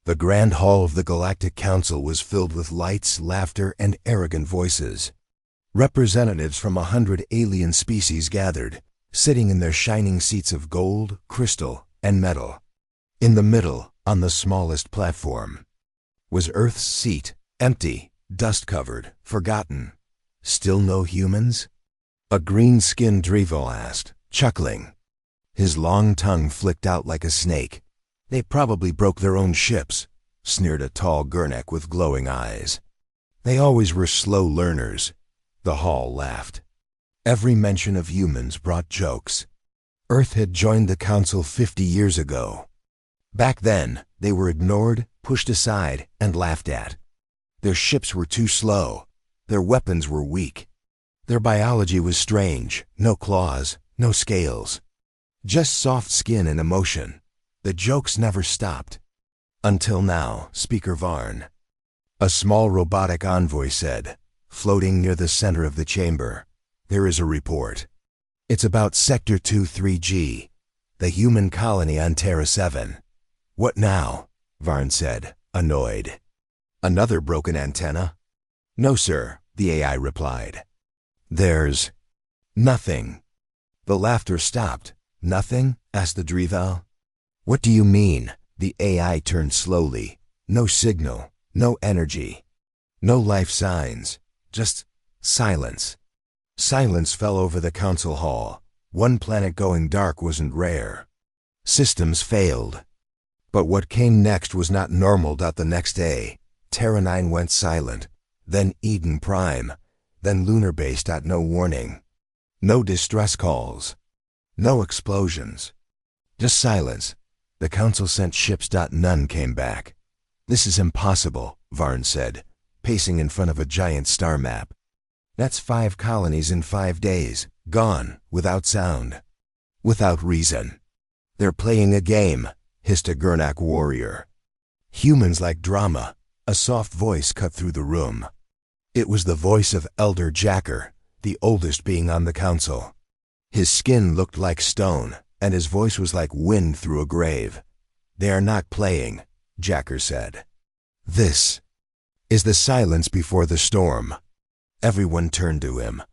The grand hall of the Galactic Council was filled with lights, laughter, and arrogant voices. Representatives from 100 alien species gathered, sitting in their shining seats of gold, crystal, and metal. In the middle, on the smallest platform, was Earth's seat, empty, dust-covered, forgotten. Still no humans? A green-skinned Drivel asked, chuckling. His long tongue flicked out like a snake. They probably broke their own ships, sneered a tall Gurnek with glowing eyes. They always were slow learners. The hall laughed. Every mention of humans brought jokes. Earth had joined the Council 50 years ago. Back then, they were ignored, pushed aside, and laughed at. Their ships were too slow. Their weapons were weak. Their biology was strange. No claws, no scales. Just soft skin and emotion. The jokes never stopped. Until now, Speaker Varn. A small robotic envoy said, floating near the center of the chamber, "There is a report. It's about Sector 23G, the human colony on Terra 7. What now?" Varn said, annoyed. "Another broken antenna?" "No, sir," the AI replied. "There's nothing." The laughter stopped. "Nothing?" asked the Drivel. "What do you mean?" The AI turned slowly. No signal, no energy, no life signs, just silence. Silence fell over the council hall. One planet going dark wasn't rare. Systems failed. But what came next was not normal. The next day, Terra 9 went silent, then Eden Prime, then Lunar Base. No warning. No distress calls. No explosions. Just silence. The council sent ships. None came back. "This is impossible," Varn said, pacing in front of a giant star map. "That's 5 colonies in 5 days, gone, without sound, without reason." "They're playing a game," hissed a Gurnak warrior. "Humans like drama." A soft voice cut through the room. It was the voice of Elder Jacker, the oldest being on the council. His skin looked like stone, and his voice was like wind through a grave. "They are not playing," Jacker said. "This is the silence before the storm." Everyone turned to him.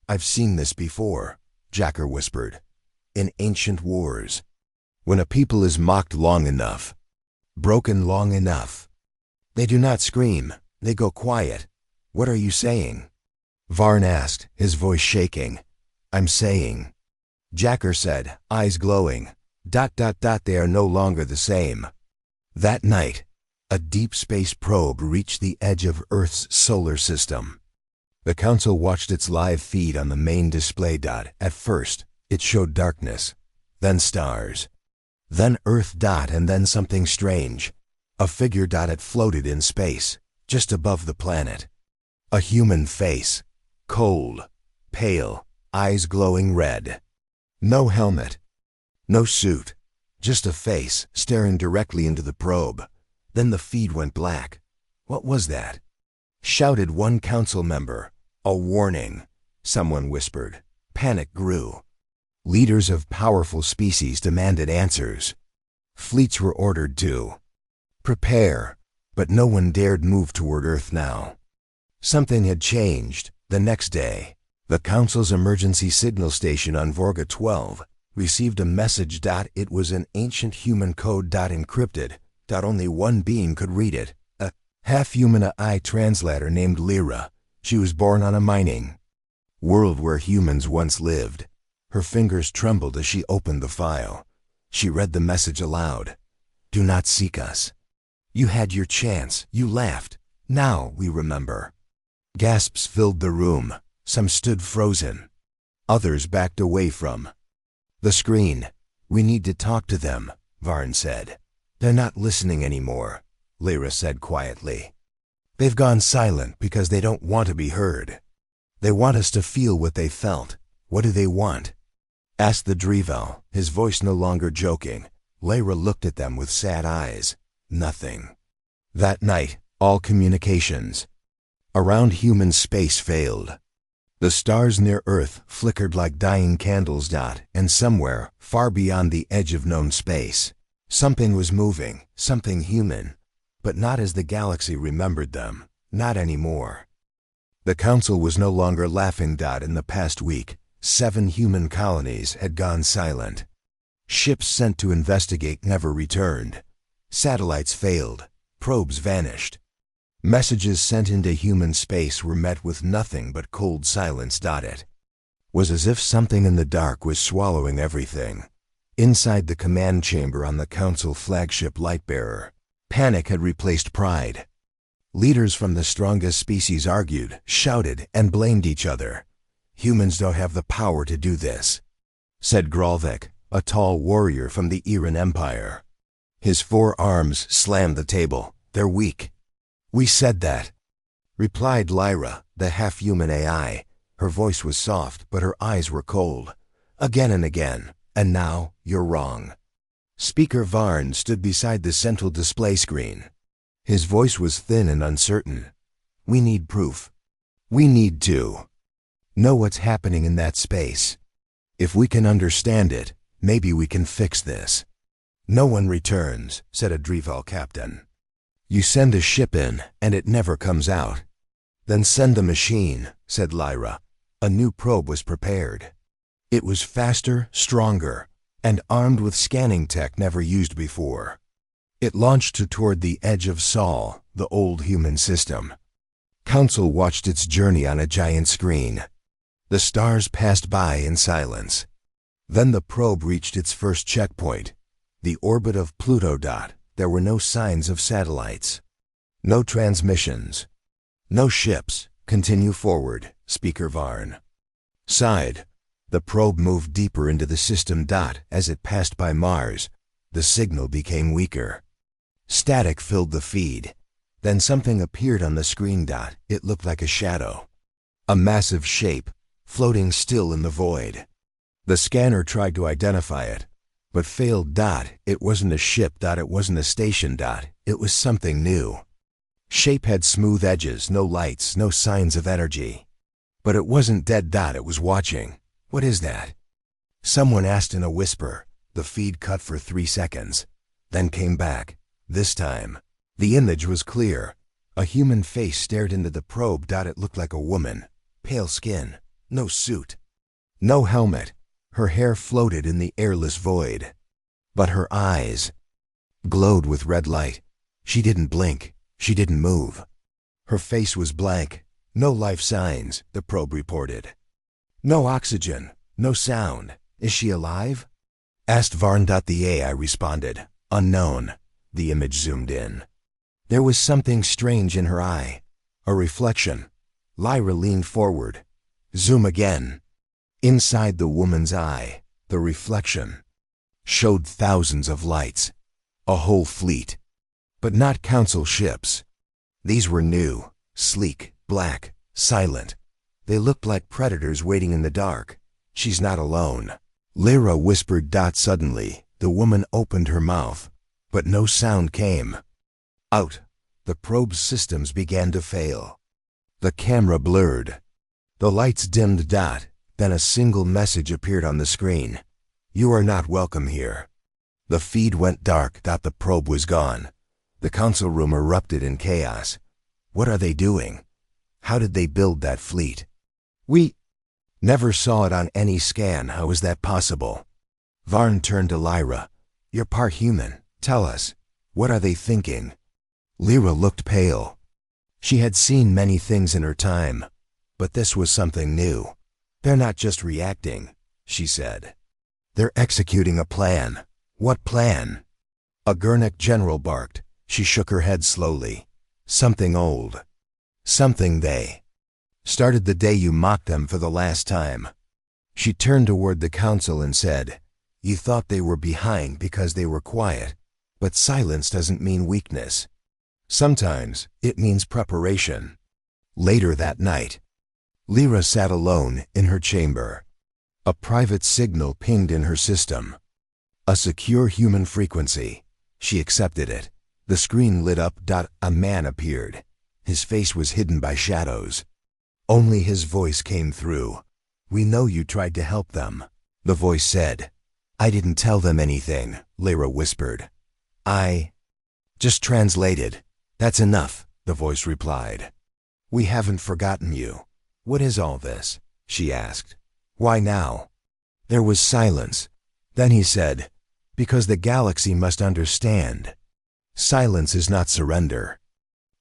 "I've seen this before," Jacker whispered. "In ancient wars. When a people is mocked long enough, broken long enough, they do not scream, they go quiet." "What are you saying?" Varn asked, his voice shaking. "I'm saying," Jacker said, eyes glowing, "They are no longer the same." That night, a deep space probe reached the edge of Earth's solar system. The council watched its live feed on the main display. At first, it showed darkness, then stars, then Earth. And then something strange. A figure. It floated in space, just above the planet. A human face, cold, pale, eyes glowing red. No helmet, no suit, just a face staring directly into the probe. Then the feed went black. "What was that?" shouted one council member. "A warning," someone whispered. Panic grew. Leaders of powerful species demanded answers. Fleets were ordered to prepare, but no one dared move toward Earth now. Something had changed. The next day, the Council's emergency signal station on Vorga 12 received a message. It was an ancient human code. Encrypted. Only one being could read it. A half-human AI translator named Lyra. She was born on a mining world where humans once lived. Her fingers trembled as she opened the file. She read the message aloud. "Do not seek us. You had your chance. You laughed. Now we remember." Gasps filled the room. Some stood frozen. Others backed away from the screen. "We need to talk to them," Varn said. "They're not listening anymore," Lyra said quietly. "They've gone silent because they don't want to be heard. They want us to feel what they felt." "What do they want?" asked the Drivel, his voice no longer joking. Lyra looked at them with sad eyes. "Nothing." That night, all communications around human space failed. The stars near Earth flickered like dying candles. And somewhere, far beyond the edge of known space, something was moving, something human. but not as the galaxy remembered them, not anymore. The Council was no longer laughing. In the past week, 7 human colonies had gone silent. Ships sent to investigate never returned. Satellites failed. Probes vanished. Messages sent into human space were met with nothing but cold silence. It was as if something in the dark was swallowing everything. Inside the command chamber on the Council flagship Lightbearer, panic had replaced pride. Leaders from the strongest species argued, shouted, and blamed each other. "Humans don't have the power to do this," said Gralvik, a tall warrior from the Iran Empire. His 4 arms slammed the table. "They're weak." "We said that," replied Lyra, the half-human AI. Her voice was soft, but her eyes were cold. "Again and again. And now, you're wrong." Speaker Varn stood beside the central display screen. His voice was thin and uncertain. "We need proof. We need to know what's happening in that space. If we can understand it, maybe we can fix this." "No one returns," said a Drival captain. "You send a ship in, and it never comes out." "Then send a machine," said Lyra. A new probe was prepared. It was faster, stronger, and armed with scanning tech never used before. It launched toward the edge of Sol, the old human system. Council watched its journey on a giant screen. The stars passed by in silence. Then the probe reached its first checkpoint, the orbit of Pluto. There were no signs of satellites. No transmissions. "No ships. Continue forward," Speaker Varn sighed. The probe moved deeper into the system. As it passed by Mars, the signal became weaker. Static filled the feed. Then something appeared on the screen. It looked like a shadow. A massive shape, floating still in the void. The scanner tried to identify it, but failed. It wasn't a ship. It wasn't a station. It was something new. Shape had smooth edges, no lights, no signs of energy. But it wasn't dead. It was watching. "What is that?" someone asked in a whisper. The feed cut for 3 seconds, then came back. This time, the image was clear. A human face stared into the probe. It looked like a woman. Pale skin, no suit, no helmet. Her hair floated in the airless void. But her eyes glowed with red light. She didn't blink. She didn't move. Her face was blank. No life signs, the probe reported. "No oxygen, no sound. Is she alive?" asked Varn. The AI responded, "Unknown." The image zoomed in. There was something strange in her eye. A reflection. Lyra leaned forward. "Zoom again." Inside the woman's eye, the reflection showed thousands of lights. A whole fleet. But not Council ships. These were new, sleek, black, silent. They looked like predators waiting in the dark. "She's not alone," Lyra whispered. Suddenly, the woman opened her mouth, but no sound came. Out. The probe's systems began to fail. The camera blurred. The lights dimmed. Then a single message appeared on the screen. "You are not welcome here." The feed went dark. The probe was gone. The Council room erupted in chaos. What are they doing? How did they build that fleet? "We never saw it on any scan. How is that possible?" Varn turned to Lyra. "You're part human. Tell us, what are they thinking?" Lyra looked pale. She had seen many things in her time, but this was something new. "They're not just reacting," she said. "They're executing a plan." "What plan?" A Gurnik general barked. She shook her head slowly. "Something old. Something they started the day you mocked them for the last time." She turned toward the Council and said, "You thought they were behind because they were quiet, but silence doesn't mean weakness. Sometimes it means preparation." Later that night, Lyra sat alone in her chamber. A private signal pinged in her system. A secure human frequency. She accepted it. The screen lit up. A man appeared. His face was hidden by shadows. Only his voice came through. "We know you tried to help them," the voice said. "I didn't tell them anything," Lyra whispered. "I just translated." That's enough, the voice replied. We haven't forgotten you. What is all this? She asked. Why now? There was silence. Then he said, because the galaxy must understand. Silence is not surrender.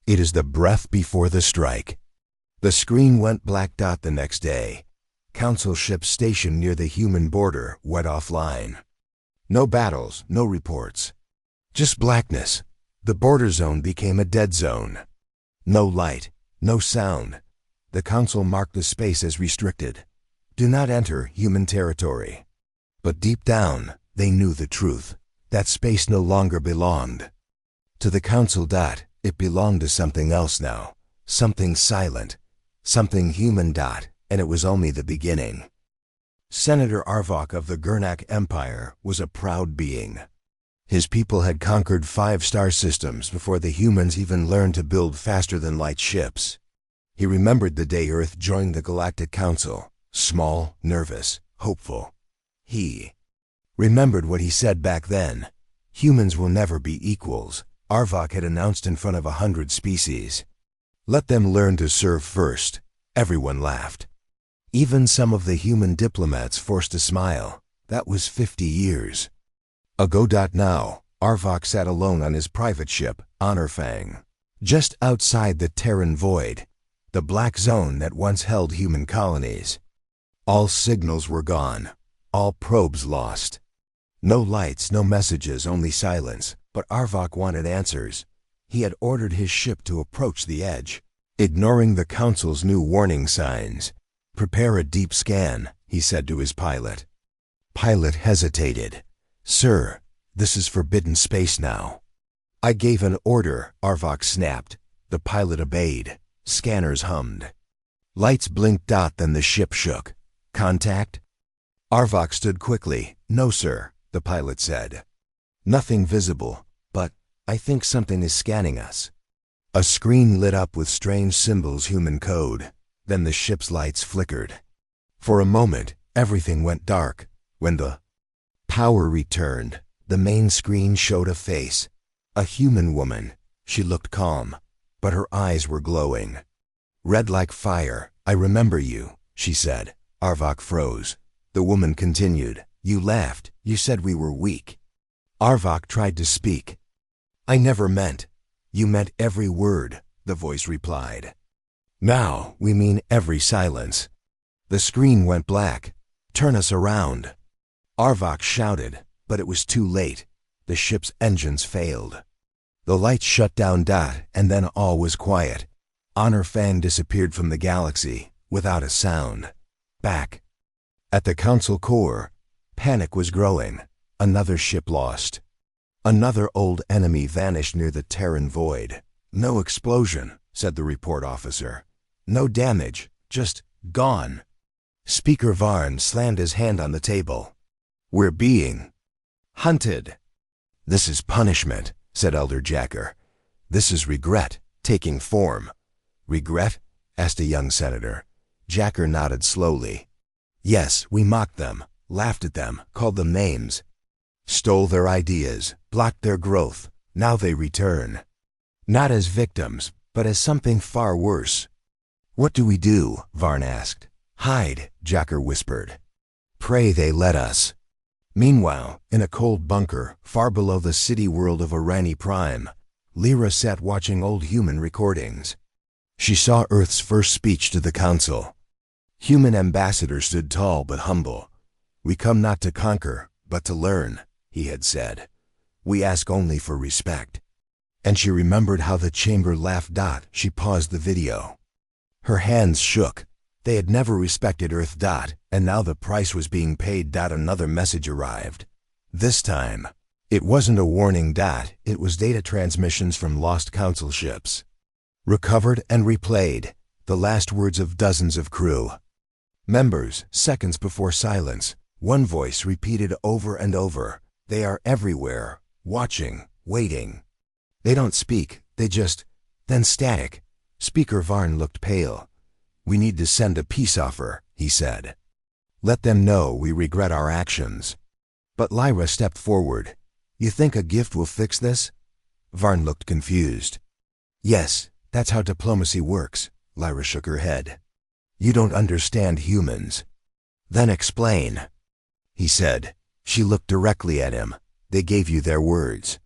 It is the breath before the strike. The screen went black dot the next day. Council ships stationed near the human border went offline. No battles, no reports. Just blackness. The border zone became a dead zone. No light, no sound. The council marked the space as restricted. Do not enter human territory. But deep down, they knew the truth. That space no longer belonged to the council. It belonged to something else now. Something silent. Something human. And it was only the beginning. Senator Arvok of the Gurnak Empire was a proud being. His people had conquered 5 star systems before the humans even learned to build faster-than-light ships. He remembered the day Earth joined the Galactic Council, small, nervous, hopeful. He remembered what he said back then. Humans will never be equals, Arvok had announced in front of 100 species. Let them learn to serve first. Everyone laughed. Even some of the human diplomats forced a smile. That was 50 years ago. Now, Arvok sat alone on his private ship, Honorfang, just outside the Terran Void, the black zone that once held human colonies. All signals were gone, all probes lost. No lights, no messages, only silence. But Arvok wanted answers. He had ordered his ship to approach the edge, ignoring the Council's new warning signs. Prepare a deep scan, he said to his pilot. Pilot hesitated. Sir, this is forbidden space now. I gave an order, Arvok snapped. The pilot obeyed. Scanners hummed. Lights blinked. Then the ship shook. Contact? Arvok stood quickly. No, sir, the pilot said. Nothing visible, but I think something is scanning us. A screen lit up with strange symbols, human code. Then the ship's lights flickered. For a moment, everything went dark. When the power returned, the main screen showed a face. A human woman. She looked calm, but her eyes were glowing. Red like fire. I remember you, she said. Arvok froze. The woman continued. You laughed. You said we were weak. Arvok tried to speak. I never meant. You meant every word, the voice replied. Now we mean every silence. The screen went black. Turn us around. Arvok shouted, but it was too late. The ship's engines failed. The lights shut down. And then all was quiet. Honorfang disappeared from the galaxy, without a sound. Back at the Council core, panic was growing. Another ship lost. Another old enemy vanished near the Terran Void. No explosion, said the report officer. No damage, just gone. Speaker Varn slammed his hand on the table. We're being hunted. This is punishment, said Elder Jacker. This is regret, taking form. Regret? Asked a young senator. Jacker nodded slowly. Yes, we mocked them, laughed at them, called them names. Stole their ideas, blocked their growth. Now they return. Not as victims, but as something far worse. What do we do? Varn asked. Hide, Jacker whispered. Pray they let us. Meanwhile, in a cold bunker, far below the city world of Irani Prime, Lyra sat watching old human recordings. She saw Earth's first speech to the Council. Human ambassador stood tall but humble. We come not to conquer, but to learn, he had said. We ask only for respect. And she remembered how the chamber laughed. She paused the video. Her hands shook. They had never respected Earth. And now the price was being paid. Another message arrived. This time, it wasn't a warning. It was data transmissions from lost Council ships. Recovered and replayed, the last words of dozens of crew. Members, seconds before silence, one voice repeated over and over. They are everywhere, watching, waiting. They don't speak, they just, then static. Speaker Varn looked pale. We need to send a peace offer, he said. Let them know we regret our actions. But Lyra stepped forward. You think a gift will fix this? Varn looked confused. Yes, that's how diplomacy works, Lyra shook her head. You don't understand humans. Then explain, he said. She looked directly at him. They gave you their words.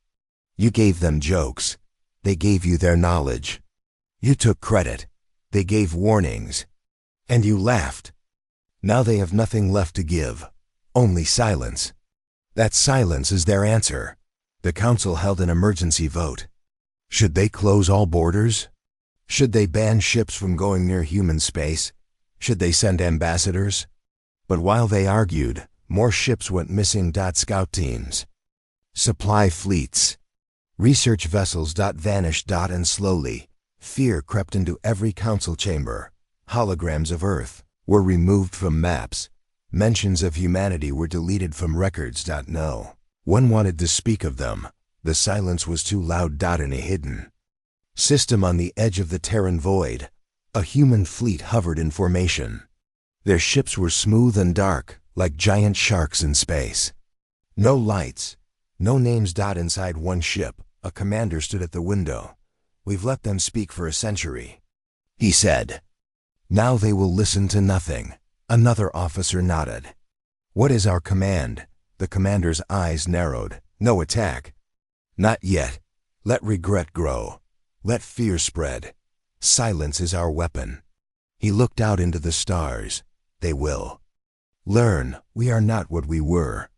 You gave them jokes. They gave you their knowledge. You took credit. They gave warnings. And you laughed. Now they have nothing left to give. Only silence. That silence is their answer. The council held an emergency vote. Should they close all borders? Should they ban ships from going near human space? Should they send ambassadors? But while they argued, more ships went missing. Scout teams. Supply fleets. Research vessels. Vanished. And slowly, fear crept into every council chamber. Holograms of Earth were removed from maps. Mentions of humanity were deleted from records. No one wanted to speak of them. The silence was too loud. In a hidden system on the edge of the Terran void, a human fleet hovered in formation. Their ships were smooth and dark, like giant sharks in space. No lights, no names. Inside one ship, a commander stood at the window. We've let them speak for a century, he said. Now they will listen to nothing. Another officer nodded. What is our command? The commander's eyes narrowed. No attack. Not yet. Let regret grow. Let fear spread. Silence is our weapon. He looked out into the stars. They will learn we are not what we were.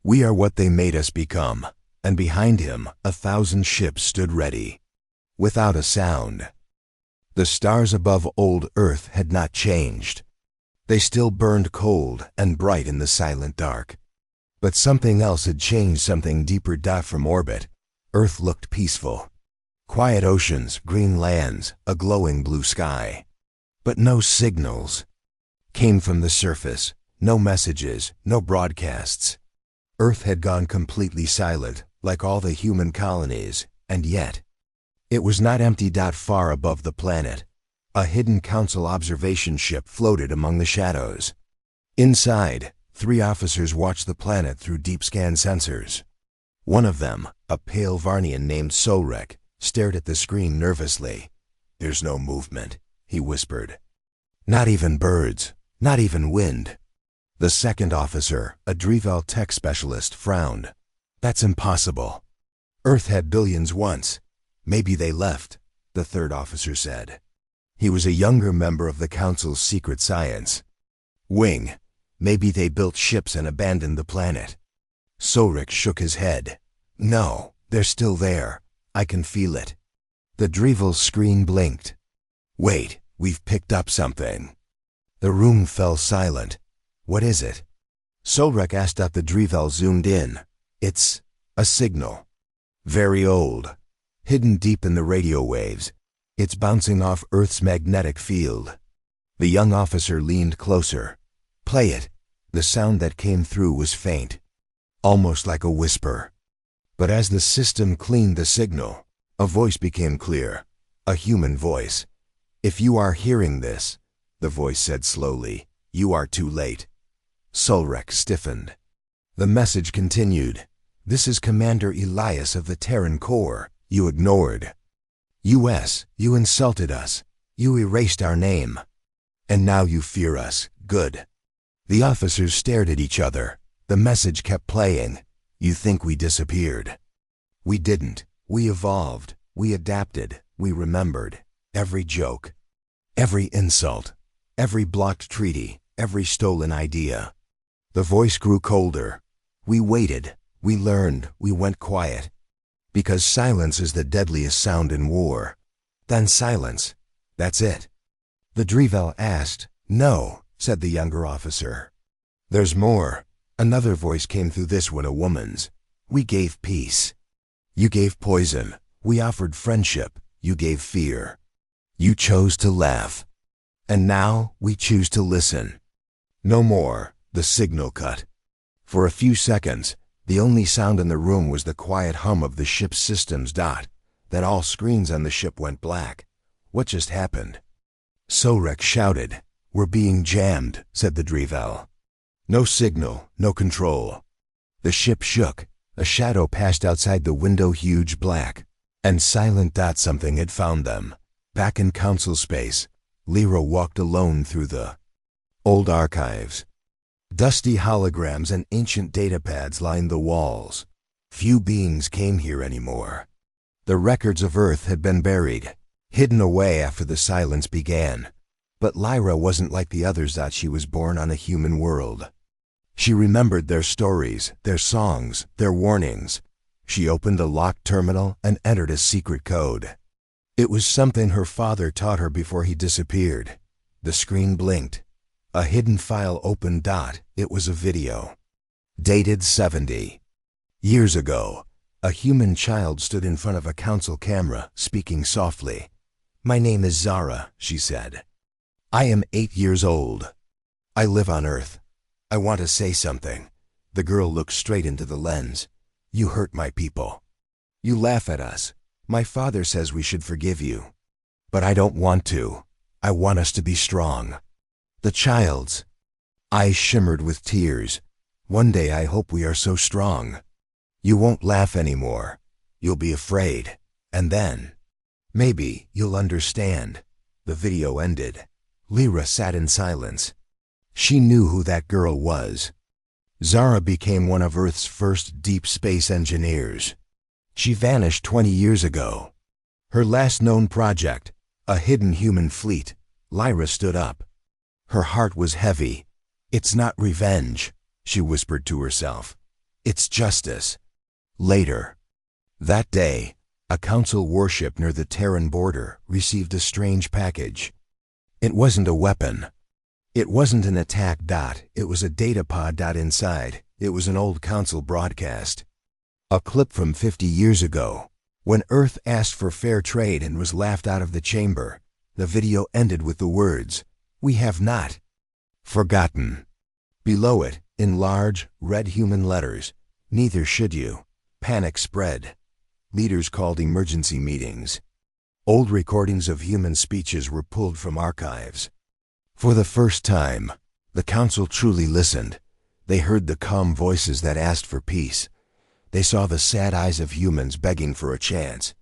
We are what they made us become. And behind him, 1,000 ships stood ready. Without a sound. The stars above old Earth had not changed. They still burned cold and bright in the silent dark. But something else had changed, something deeper. From orbit, Earth looked peaceful. Quiet oceans, green lands, a glowing blue sky. But no signals came from the surface, no messages, no broadcasts. Earth had gone completely silent, like all the human colonies, and yet it was not empty. Far above the planet, a hidden council observation ship floated among the shadows. Inside, 3 officers watched the planet through deep scan sensors. One of them, a pale Varnian named Solrek, stared at the screen nervously. There's no movement, he whispered. Not even birds, not even wind. The second officer, a Drival tech specialist, frowned. That's impossible. Earth had billions once. Maybe they left, the third officer said. He was a younger member of the council's secret science wing. Maybe they built ships and abandoned the planet. Solrek shook his head. No, they're still there. I can feel it. The Drival screen blinked. Wait, we've picked up something. The room fell silent. What is it? Solrek asked. The Drival zoomed in. It's a signal. Very old. Hidden deep in the radio waves. It's bouncing off Earth's magnetic field. The young officer leaned closer. Play it. The sound that came through was faint, almost like a whisper. But as the system cleaned the signal, a voice became clear, a human voice. If you are hearing this, the voice said slowly, you are too late. Solrek stiffened. The message continued. This is Commander Elias of the Terran Corps. You ignored. US, you insulted us. You erased our name. And now you fear us. Good. The officers stared at each other. The message kept playing. You think we disappeared. We didn't. We evolved. We adapted. We remembered. Every joke. Every insult. Every blocked treaty. Every stolen idea. The voice grew colder. We waited. We learned. We went quiet. Because silence is the deadliest sound in war. Then silence. That's it. The Drival asked. No, said the younger officer. There's more. Another voice came through, this one a woman's. We gave peace. You gave poison. We offered friendship. You gave fear. You chose to laugh. And now we choose to listen. No more. The signal cut. For a few seconds, the only sound in the room was the quiet hum of the ship's systems. Then all screens on the ship went black. What just happened? Solrek shouted. We're being jammed, said the Drival. No signal, no control. The ship shook. A shadow passed outside the window, huge black. And silent that something had found them. Back in council space, Lyra walked alone through the old archives. Dusty holograms and ancient datapads lined the walls. Few beings came here anymore. The records of Earth had been buried, hidden away after the silence began. But Lyra wasn't like the others that she was born on a human world. She remembered their stories, their songs, their warnings. She opened a locked terminal and entered a secret code. It was something her father taught her before he disappeared. The screen blinked. A hidden file opened. It was a video. Dated 70 years ago. A human child stood in front of a council camera, speaking softly. "My name is Zara," she said. "I am 8 years old. I live on Earth. I want to say something." The girl looked straight into the lens. "You hurt my people. You laugh at us. My father says we should forgive you. But I don't want to. I want us to be strong." The child's eyes shimmered with tears. "One day I hope we are so strong. You won't laugh anymore. You'll be afraid. And then, maybe, you'll understand." The video ended. Lyra sat in silence. She knew who that girl was. Zara became one of Earth's first deep space engineers. She vanished 20 years ago. Her last known project, a hidden human fleet. Lyra stood up. Her heart was heavy. "It's not revenge," she whispered to herself. "It's justice." Later, that day, a council warship near the Terran border received a strange package. It wasn't a weapon. It wasn't an attack. It was a data pod. Inside, it was an old council broadcast. A clip from 50 years ago, when Earth asked for fair trade and was laughed out of the chamber. The video ended with the words, "We have not forgotten." Below it, in large, red human letters, "Neither should you." Panic spread. Leaders called emergency meetings. Old recordings of human speeches were pulled from archives. For the first time, the council truly listened. They heard the calm voices that asked for peace. They saw the sad eyes of humans begging for a chance.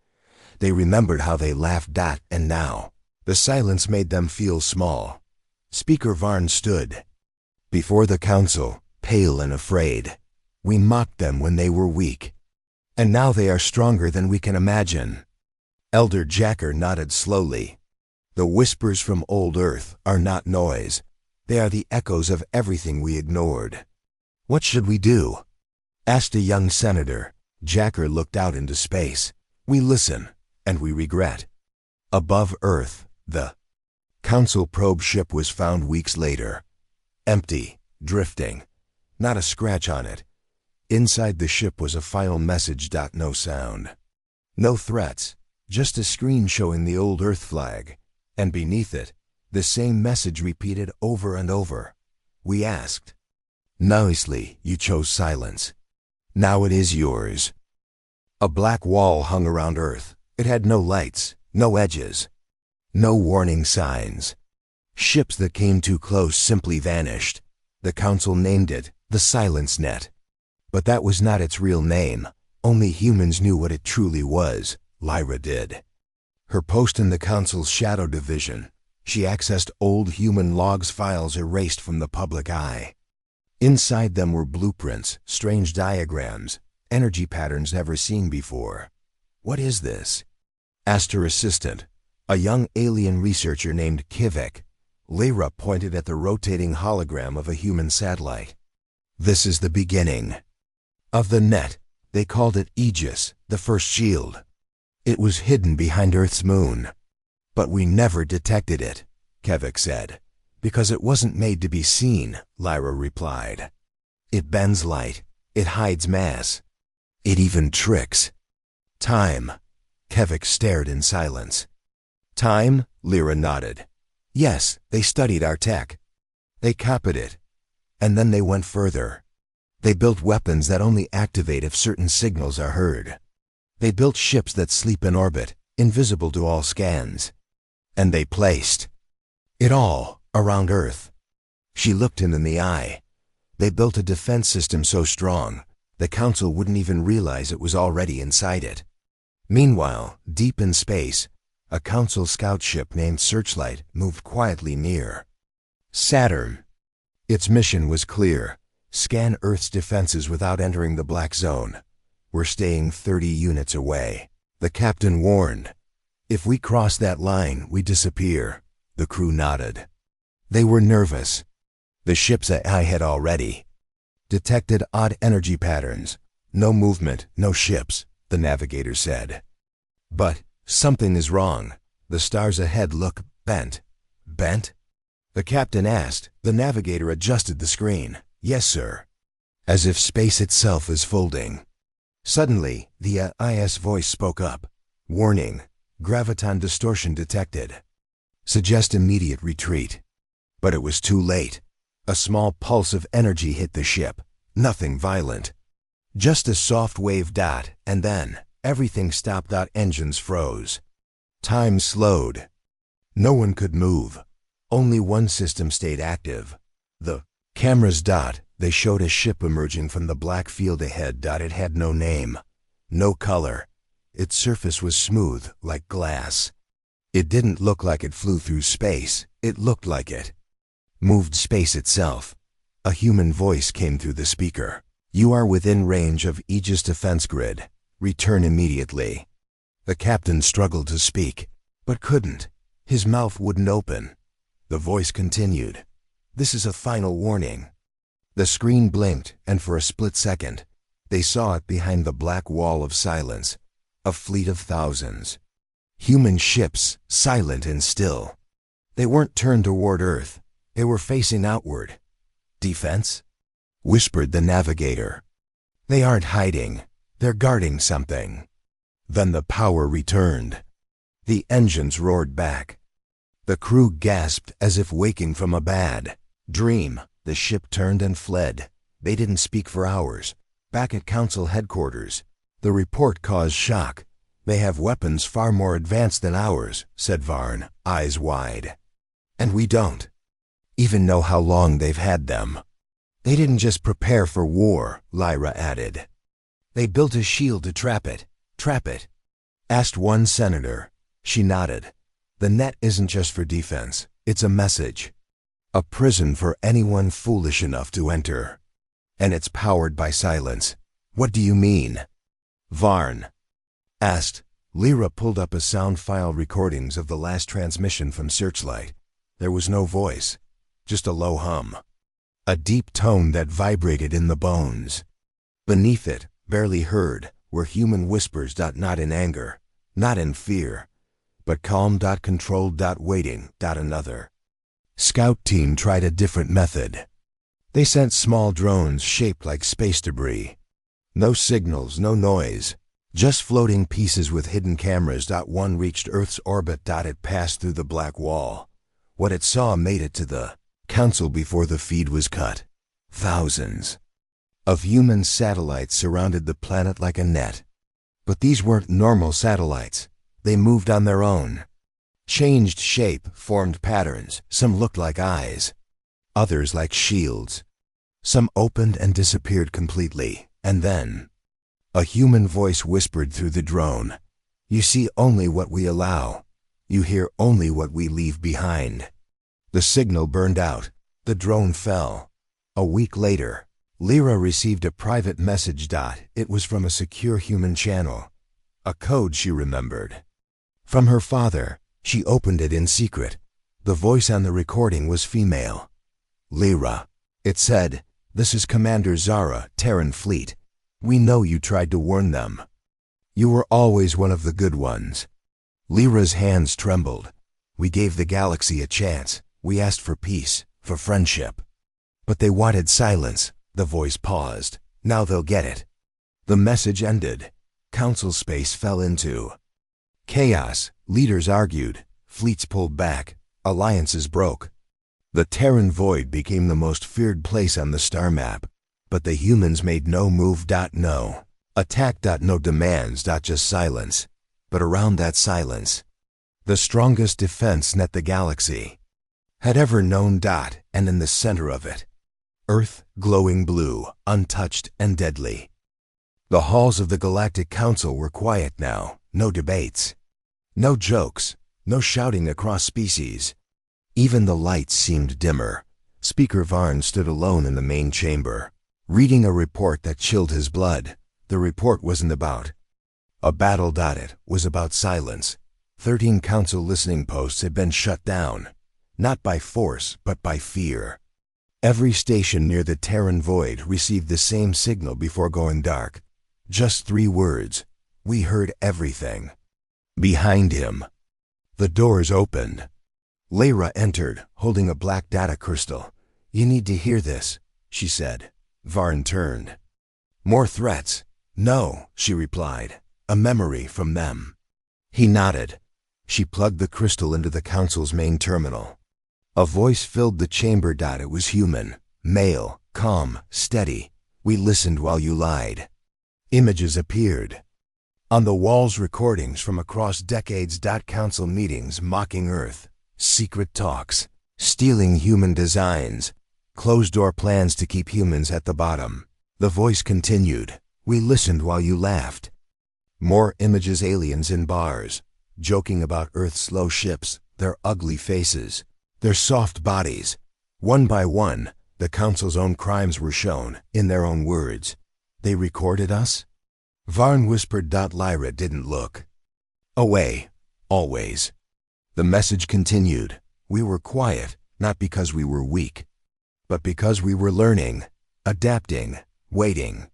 They remembered how they laughed. And now, the silence made them feel small. Speaker Varn stood before the council, pale and afraid. "We mocked them when they were weak. And now they are stronger than we can imagine." Elder Jacker nodded slowly. "The whispers from old Earth are not noise. They are the echoes of everything we ignored." "What should we do?" asked a young senator. Jacker looked out into space. "We listen, and we regret." Above Earth, the council probe ship was found weeks later. Empty, drifting. Not a scratch on it. Inside the ship was a final message. No sound. No threats. Just a screen showing the old Earth flag. And beneath it, the same message repeated over and over. "We asked. Nicely, you chose silence. Now it is yours." A black wall hung around Earth. It had no lights, no edges, no warning signs. Ships that came too close simply vanished. The council named it the Silence Net. But that was not its real name. Only humans knew what it truly was. Lyra did. Her post in the council's shadow division, she accessed old human logs, files erased from the public eye. Inside them were blueprints, strange diagrams, energy patterns never seen before. "What is this?" asked her assistant, a young alien researcher named Kivik. Lyra pointed at the rotating hologram of a human satellite. "This is the beginning of the net." They called it Aegis, the first shield. It was hidden behind Earth's moon. "But we never detected it," Kivik said. "Because it wasn't made to be seen," Lyra replied. "It bends light. It hides mass. It even tricks time." Kivik stared in silence. "Time?" Lyra nodded. "Yes, they studied our tech. They copied it. And then they went further. They built weapons that only activate if certain signals are heard. They built ships that sleep in orbit, invisible to all scans. And they placed it all around Earth." She looked him in the eye. "They built a defense system so strong, the council wouldn't even realize it was already inside it. Meanwhile, deep in space, a Council scout ship named Searchlight moved quietly near. Saturn. Its mission was clear: scan Earth's defenses without entering the black zone. We're staying 30 units away. The captain warned. If we cross that line, we disappear. The crew nodded. They were nervous. The ship's AI had already detected odd energy patterns. No movement, no ships, the navigator said. But something is wrong. The stars ahead look bent. Bent? The captain asked. The navigator adjusted the screen. Yes, sir. As if space itself is folding. Suddenly, the AI's voice spoke up. Warning, graviton distortion detected. Suggest immediate retreat. But it was too late. A small pulse of energy hit the ship. Nothing violent. Just a soft wave dot, and then everything stopped. Engines froze. Time slowed. No one could move. Only one system stayed active. The cameras. They showed a ship emerging from the black field ahead. It had no name, no color. Its surface was smooth, like glass. It didn't look like it flew through space. It looked like it moved space itself. A human voice came through the speaker. You are within range of Aegis defense grid. Return immediately. The captain struggled to speak, but couldn't. His mouth wouldn't open. The voice continued. This is a final warning. The screen blinked, and for a split second, they saw it behind the black wall of silence. A fleet of thousands. Human ships, silent and still. They weren't turned toward Earth. They were facing outward. Defense? Whispered the navigator. They aren't hiding. They're guarding something. Then the power returned. The engines roared back. The crew gasped as if waking from a bad dream. The ship turned and fled. They didn't speak for hours. Back at Council headquarters, the report caused shock. They have weapons far more advanced than ours, said Varn, eyes wide. And we don't even know how long they've had them. They didn't just prepare for war, Lyra added. They built a shield to trap it. Trap it? Asked one senator. She nodded. The net isn't just for defense. It's a message. A prison for anyone foolish enough to enter. And it's powered by silence. What do you mean? Varn asked. Lyra pulled up a sound file recordings of the last transmission from Searchlight. There was no voice, just a low hum. A deep tone that vibrated in the bones. Beneath it, barely heard, were human whispers. Not in anger, not in fear, but calm. Controlled. Waiting. Another scout team tried a different method. They sent small drones shaped like space debris. No signals, no noise, just floating pieces with hidden cameras. One reached Earth's orbit. It passed through the black wall. What it saw made it to the Council before the feed was cut. Thousands of human satellites surrounded the planet like a net. But these weren't normal satellites. They moved on their own. Changed shape, formed patterns. Some looked like eyes, others like shields. Some opened and disappeared completely. And then a human voice whispered through the drone. You see only what we allow. You hear only what we leave behind. The signal burned out. The drone fell. A week later, Lyra received a private message. It was from a secure human channel. A code she remembered. From her father. She opened it in secret. The voice on the recording was female. Lyra. It said, This is Commander Zara, Terran Fleet. We know you tried to warn them. You were always one of the good ones. Lyra's hands trembled. We gave the galaxy a chance. We asked for peace, for friendship. But they wanted silence. The voice paused. Now they'll get it. The message ended. Council space fell into chaos. Leaders argued. Fleets pulled back. Alliances broke. The Terran void became the most feared place on the star map. But the humans made no move. No attack. No demands. Just silence. But around that silence, the strongest defense net the galaxy had ever known. And in the center of it, Earth, glowing blue, untouched and deadly. The halls of the Galactic Council were quiet now. no debates, no jokes, no shouting across species. Even the lights seemed dimmer. Speaker Varn stood alone in the main chamber, reading a report that chilled his blood. The report wasn't about a battle. It was about silence. 13 council listening posts had been shut down, not by force, but by fear. Every station near the Terran void received the same signal before going dark. Just 3 words. We heard everything. Behind him. The doors opened. Lyra entered, holding a black data crystal. You need to hear this, she said. Varn turned. More threats? No, she replied. A memory from them. He nodded. She plugged the crystal into the council's main terminal. A voice filled the chamber. It was human, male, calm, steady. We listened while you lied. Images appeared. On the walls, recordings from across decades. Council meetings mocking Earth, secret talks, stealing human designs, closed-door plans to keep humans at the bottom. The voice continued. We listened while you laughed. More images, aliens in bars, joking about Earth's slow ships, their ugly faces, their soft bodies. One by one, the Council's own crimes were shown, in their own words. They recorded us? Varn whispered. Lyra didn't look away, always. The message continued. We were quiet, not because we were weak, but because we were learning, adapting, waiting.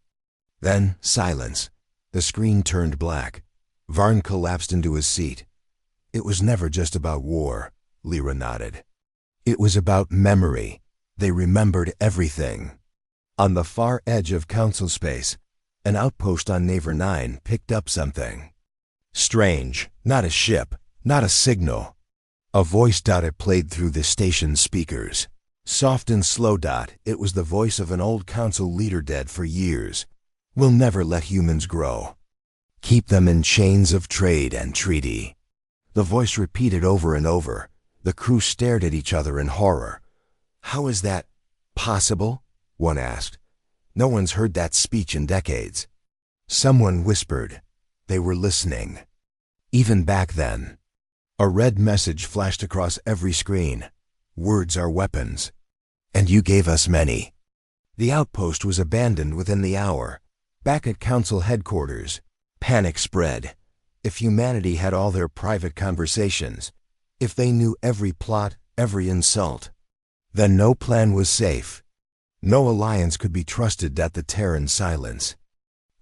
Then, silence. The screen turned black. Varn collapsed into his seat. It was never just about war, Lyra nodded. It was about memory. They remembered everything. On the far edge of Council space, an outpost on Naver 9 picked up something strange. Not a ship, not a signal. A voice. It played through the station's speakers. Soft and slow. It was the voice of an old Council leader dead for years. We'll never let humans grow. Keep them in chains of trade and treaty. The voice repeated over and over. The crew stared at each other in horror. How is that possible? One asked. No one's heard that speech in decades. Someone whispered. They were listening. Even back then. A red message flashed across every screen. Words are weapons. And you gave us many. The outpost was abandoned within the hour. Back at Council headquarters, panic spread. If humanity had all their private conversations, if they knew every plot, every insult, then no plan was safe. No alliance could be trusted. The Terran silence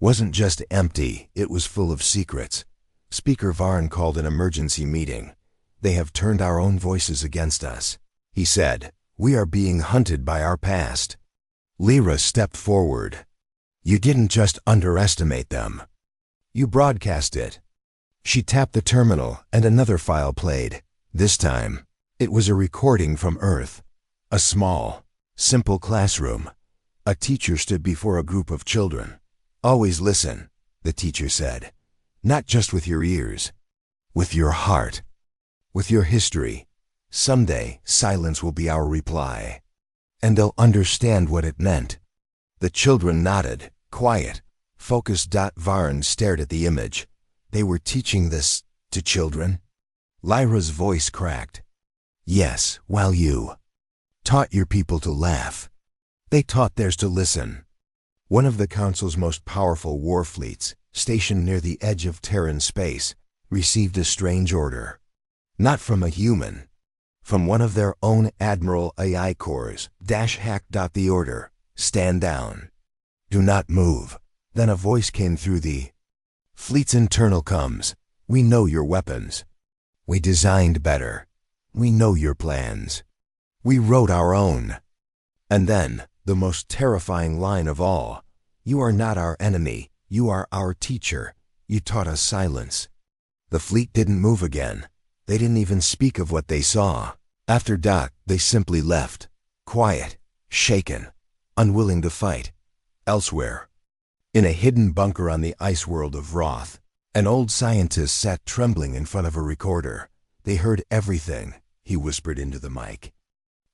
wasn't just empty, it was full of secrets. Speaker Varn called an emergency meeting. They have turned our own voices against us, he said. We are being hunted by our past. Lyra stepped forward. You didn't just underestimate them. You broadcast it. She tapped the terminal and another file played. This time, it was a recording from Earth. A small, simple classroom. A teacher stood before a group of children. Always listen, the teacher said. Not just with your ears. With your heart. With your history. Someday, silence will be our reply. And they'll understand what it meant. The children nodded, quiet, focused. Varn stared at the image. They were teaching this to children? Lyra's voice cracked. Yes, while you taught your people to laugh. They taught theirs to listen. One of the Council's most powerful war fleets, stationed near the edge of Terran space, received a strange order. Not from a human. From one of their own Admiral AI cores. Hack. The order. Stand down. Do not move. Then a voice came through the fleet's internal comms. We know your weapons. We designed better. We know your plans. We wrote our own. And then, the most terrifying line of all. You are not our enemy. You are our teacher. You taught us silence. The fleet didn't move again. They didn't even speak of what they saw. After they simply left. Quiet, shaken, unwilling to fight. Elsewhere, in a hidden bunker on the ice world of Roth, an old scientist sat trembling in front of a recorder. They heard everything, he whispered into the mic.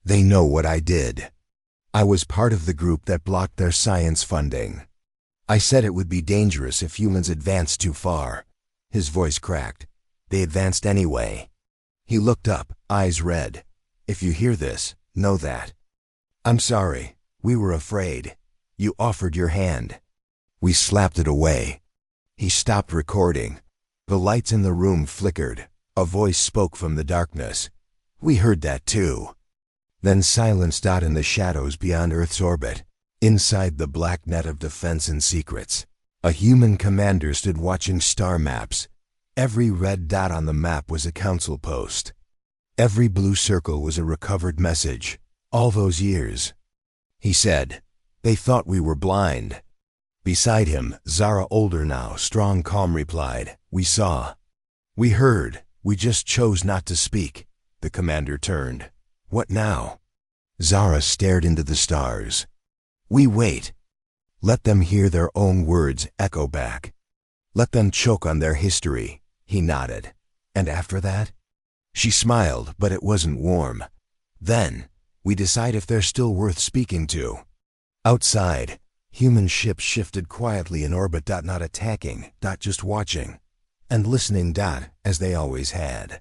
They know what I did. I was part of the group that blocked their science funding. I said it would be dangerous if humans advanced too far. His voice cracked. They advanced anyway. He looked up, eyes red. If you hear this, know that. I'm sorry. We were afraid. You offered your hand. We slapped it away. He stopped recording. The lights in the room flickered. A voice spoke from the darkness. We heard that too. Then silence. In the shadows beyond Earth's orbit, inside the black net of defense and secrets, a human commander stood watching star maps. Every red dot on the map was a council post. Every blue circle was a recovered message. All those years. He said, they thought we were blind. Beside him, Zara, older now, strong, calm, replied, we saw. We heard. We just chose not to speak. The commander turned. What now? Zara stared into the stars. We wait. Let them hear their own words echo back. Let them choke on their history. He nodded. And after that? She smiled, but it wasn't warm. Then, we decide if they're still worth speaking to. Outside, human ships shifted quietly in orbit. Not attacking, just watching. And listening. As they always had.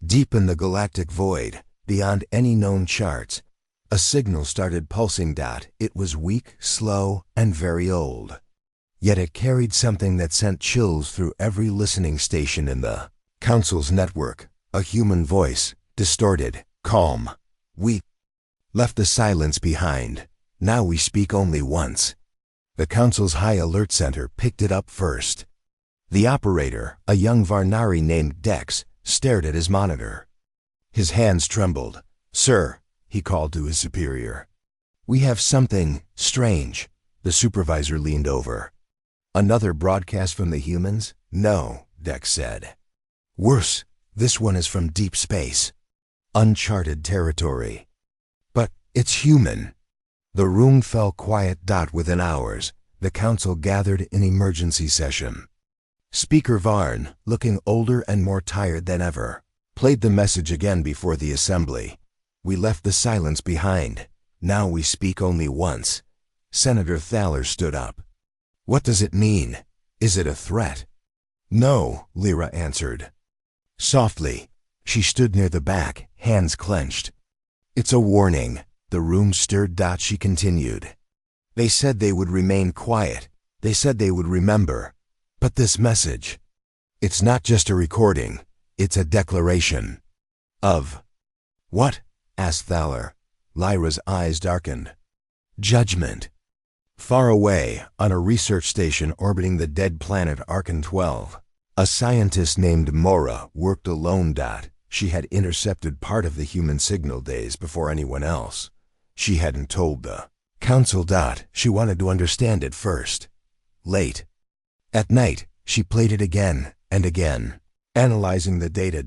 Deep in the galactic void, beyond any known charts, a signal started pulsing. It was weak, slow, and very old. Yet it carried something that sent chills through every listening station in the Council's network. A human voice, distorted, calm. We left the silence behind. Now we speak only once. The Council's High Alert Center picked it up first. The operator, a young Varnari named Dex, stared at his monitor. His hands trembled. Sir, he called to his superior. We have something strange. The supervisor leaned over. Another broadcast from the humans? No, Dex said. Worse, this one is from deep space. Uncharted territory. But it's human. The room fell quiet. Within hours, the council gathered in emergency session. Speaker Varn, looking older and more tired than ever, played the message again before the assembly. We left the silence behind. Now we speak only once. Senator Thaler stood up. What does it mean? Is it a threat? No, Lyra answered. Softly, she stood near the back, hands clenched. It's a warning. The room stirred. She continued. They said they would remain quiet. They said they would remember. But this message, it's not just a recording. It's a declaration. Of what? Asked Thaler. Lyra's eyes darkened. Judgment. Far away, on a research station orbiting the dead planet Archon 12, a scientist named Mora worked alone. She had intercepted part of the human signal days before anyone else. She hadn't told the council. She wanted to understand it first. Late at night, she played it again and again, analyzing the data.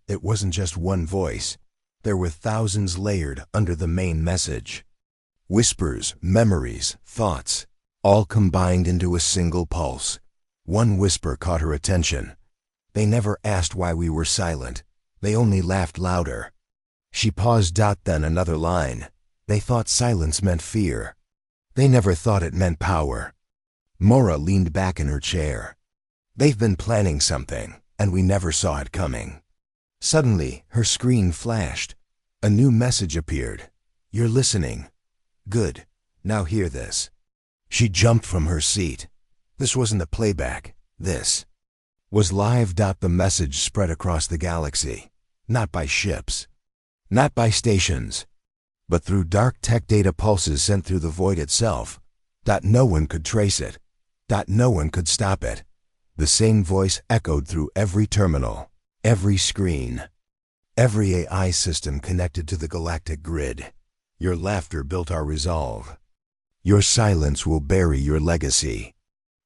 It wasn't just one voice. There were thousands layered under the main message. Whispers, memories, thoughts, all combined into a single pulse. One whisper caught her attention. They never asked why we were silent. They only laughed louder. She paused. Then another line. They thought silence meant fear. They never thought it meant power. Mora leaned back in her chair. They've been planning something, and we never saw it coming. Suddenly, her screen flashed. A new message appeared. You're listening. Good. Now hear this. She jumped from her seat. This wasn't a playback. This was live. The message spread across the galaxy. Not by ships. Not by stations. But through dark tech data pulses sent through the void itself. No one could trace it. No one could stop it. The same voice echoed through every terminal, every screen, every AI system connected to the galactic grid. Your laughter built our resolve. Your silence will bury your legacy.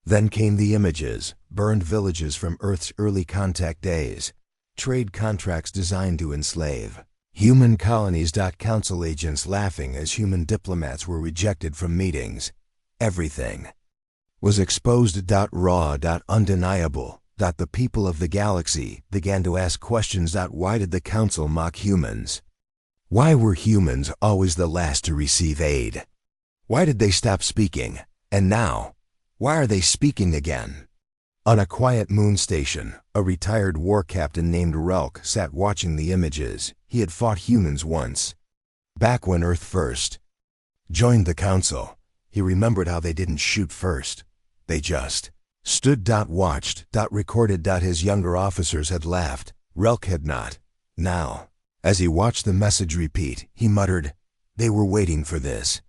Then came the images, burned villages from Earth's early contact days, trade contracts designed to enslave, human colonies. Council agents laughing as human diplomats were rejected from meetings. Everything was exposed. Raw. Undeniable. The people of the galaxy began to ask questions. Why did the council mock humans? Why were humans always the last to receive aid? Why did they stop speaking? And now, why are they speaking again? On a quiet moon station, a retired war captain named Relk sat watching the images. He had fought humans once, back when Earth first joined the Council. He remembered how they didn't shoot first. They just stood, watched, recorded. His younger officers had laughed. Relk had not. Now, as he watched the message repeat, he muttered, "They were waiting for this."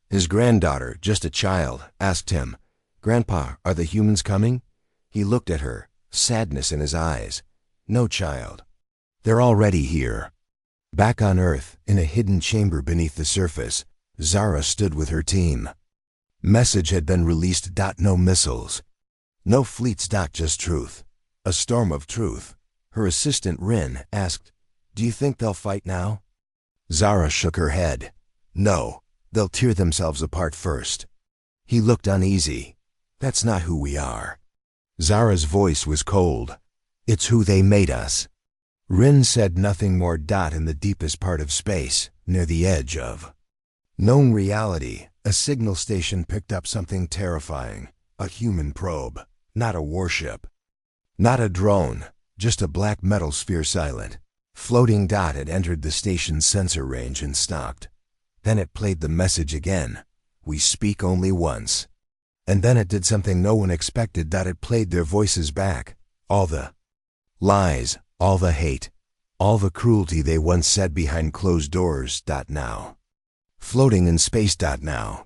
His granddaughter, just a child, asked him, "Grandpa, are the humans coming?" He looked at her, sadness in his eyes. "No, child. They're already here." Back on Earth, in a hidden chamber beneath the surface, Zara stood with her team. Message had been released. No missiles. No fleets. Just truth. A storm of truth. Her assistant Rin asked, "Do you think they'll fight now?" Zara shook her head. "No, they'll tear themselves apart first." He looked uneasy. "That's not who we are." Zara's voice was cold. "It's who they made us." Rin said nothing more. In the deepest part of space, near the edge of known reality, a signal station picked up something terrifying. A human probe, not a warship. Not a drone, just a black metal sphere, silent, floating. Had entered the station's sensor range and stopped. Then it played the message again. "We speak only once." And then it did something no one expected. It played their voices back. All the lies, all the hate, all the cruelty they once said behind closed doors. Now. Floating in space. Now.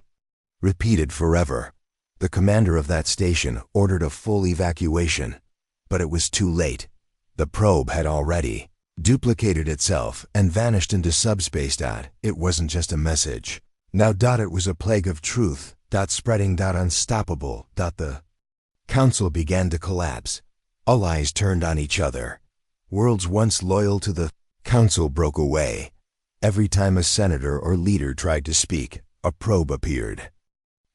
Repeated forever. The commander of that station ordered a full evacuation. But it was too late. The probe had already duplicated itself and vanished into subspace. It wasn't just a message. Now. It was a plague of truth. Spreading. Unstoppable. The Council began to collapse. All eyes turned on each other. Worlds once loyal to the Council broke away. Every time a senator or leader tried to speak, a probe appeared,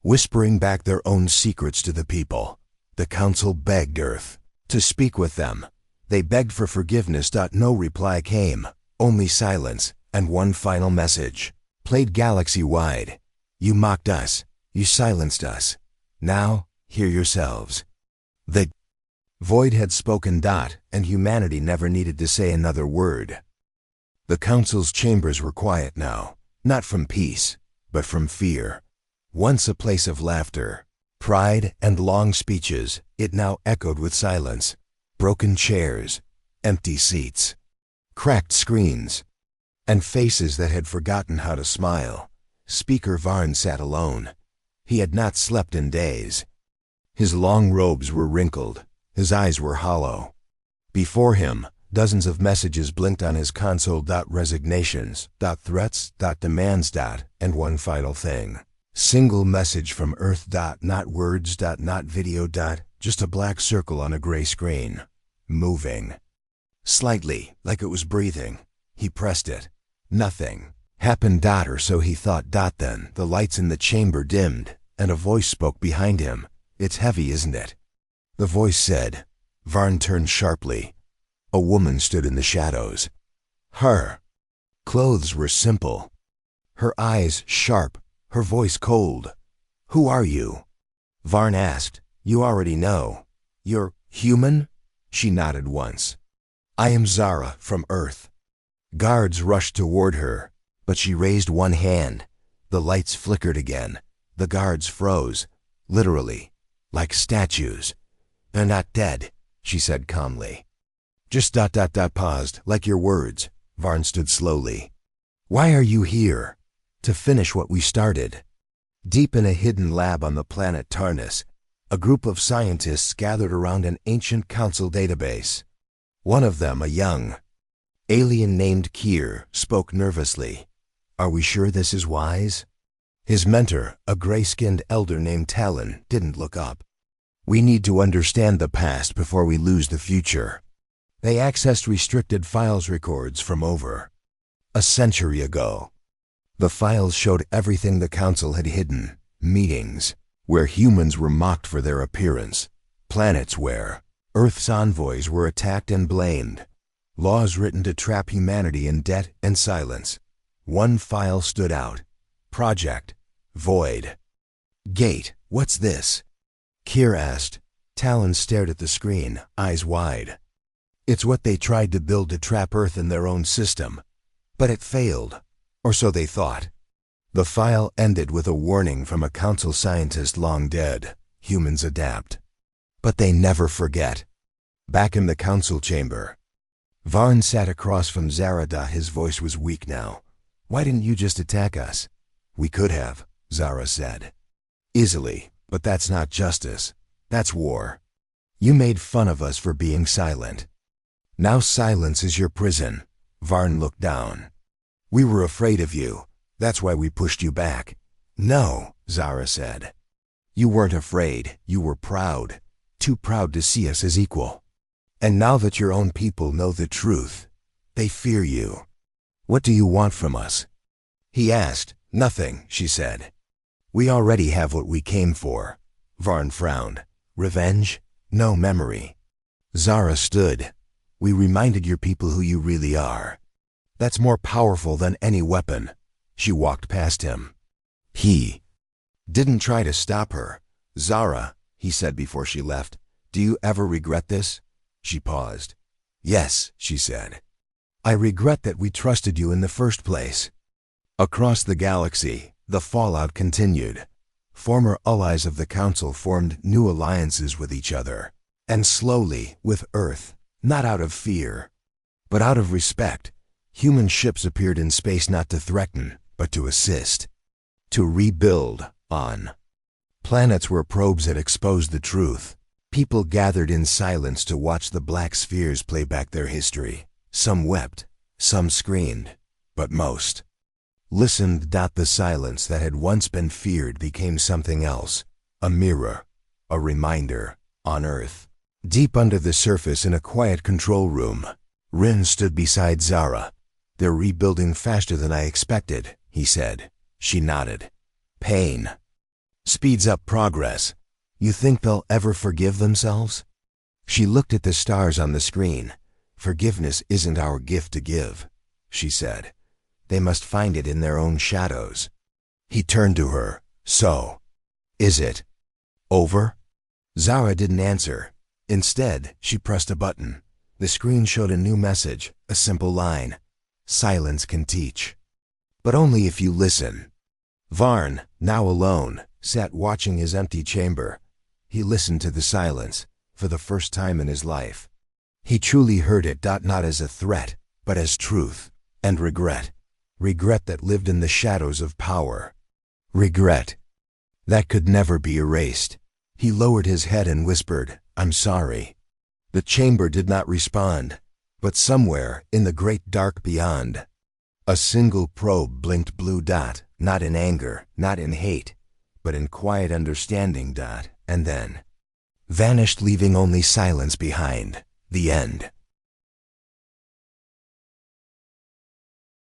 whispering back their own secrets to the people. The Council begged Earth to speak with them. They begged for forgiveness. No reply came, only silence, and one final message, played galaxy-wide. "You mocked us. You silenced us. Now, hear yourselves." The void had spoken. And humanity never needed to say another word. The Council's chambers were quiet now, not from peace, but from fear. Once a place of laughter, pride, and long speeches, it now echoed with silence. Broken chairs, empty seats, cracked screens, and faces that had forgotten how to smile. Speaker Varn sat alone. He had not slept in days. His long robes were wrinkled. His eyes were hollow. Before him, dozens of messages blinked on his console. Resignations, threats, demands, and one final thing. Single message from Earth. Not words, not video, just a black circle on a gray screen. Moving. Slightly, like it was breathing. He pressed it. Nothing happened. Or so he thought. Then the lights in the chamber dimmed, and a voice spoke behind him. "It's heavy, isn't it?" The voice said. Varn turned sharply. A woman stood in the shadows. Her clothes were simple. Her eyes sharp, her voice cold. "Who are you?" Varn asked. "You already know. You're human?" She nodded once. "I am Zara, from Earth." Guards rushed toward her, but she raised one hand. The lights flickered again. The guards froze, literally, like statues. "They're not dead," she said calmly. Just paused, "like your words." Varn stood slowly. "Why are you here?" "To finish what we started." Deep in a hidden lab on the planet Tarnus, a group of scientists gathered around an ancient council database. One of them, a young alien named Kier, spoke nervously. "Are we sure this is wise?" His mentor, a gray-skinned elder named Talon, didn't look up. "We need to understand the past before we lose the future." They accessed restricted files records from over a century ago. The files showed everything the Council had hidden. Meetings where humans were mocked for their appearance. Planets where Earth's envoys were attacked and blamed. Laws written to trap humanity in debt and silence. One file stood out. Project Void. "Gate, what's this?" Kier asked. Talon stared at the screen, eyes wide. It's what they tried to build to trap Earth in their own system. But it failed, or so they thought. The file ended with a warning from a council scientist long dead. Humans adapt. But they never forget. Back in the council chamber, Varn sat across from Zarada. His voice was weak now. Why didn't you just attack us? We could have, Zara said. Easily, but that's not justice. That's war. You made fun of us for being silent. Now silence is your prison. Varn looked down. We were afraid of you. That's why we pushed you back. No, Zara said. You weren't afraid. You were proud. Too proud to see us as equal. And now that your own people know the truth, they fear you. What do you want from us? He asked. Nothing, she said. We already have what we came for. Varn frowned. Revenge? No memory. Zara stood. We reminded your people who you really are. That's more powerful than any weapon. She walked past him. He didn't try to stop her. Zara, he said before she left, do you ever regret this? She paused. Yes, she said. I regret that we trusted you in the first place. Across the galaxy, the fallout continued. Former allies of the Council formed new alliances with each other. And slowly, with Earth, not out of fear, but out of respect, human ships appeared in space not to threaten, but to assist. To rebuild on planets where probes had exposed the truth. People gathered in silence to watch the black spheres play back their history. Some wept, some screamed, but most listened. The silence that had once been feared became something else, a mirror, a reminder. On Earth, deep under the surface in a quiet control room, Rin stood beside Zara. They're rebuilding faster than I expected, he said. She nodded. Pain speeds up progress. You think they'll ever forgive themselves? She looked at the stars on the screen. Forgiveness isn't our gift to give, she said. They must find it in their own shadows. He turned to her. So, is it over? Zara didn't answer. Instead, she pressed a button. The screen showed a new message, a simple line. Silence can teach. But only if you listen. Varn, now alone, sat watching his empty chamber. He listened to the silence, for the first time in his life. He truly heard it, not as a threat, but as truth, and regret. Regret that lived in the shadows of power. Regret that could never be erased. He lowered his head and whispered, I'm sorry. The chamber did not respond, but somewhere in the great dark beyond, a single probe blinked blue. Not in anger, not in hate, but in quiet understanding. And then vanished, leaving only silence behind. The end.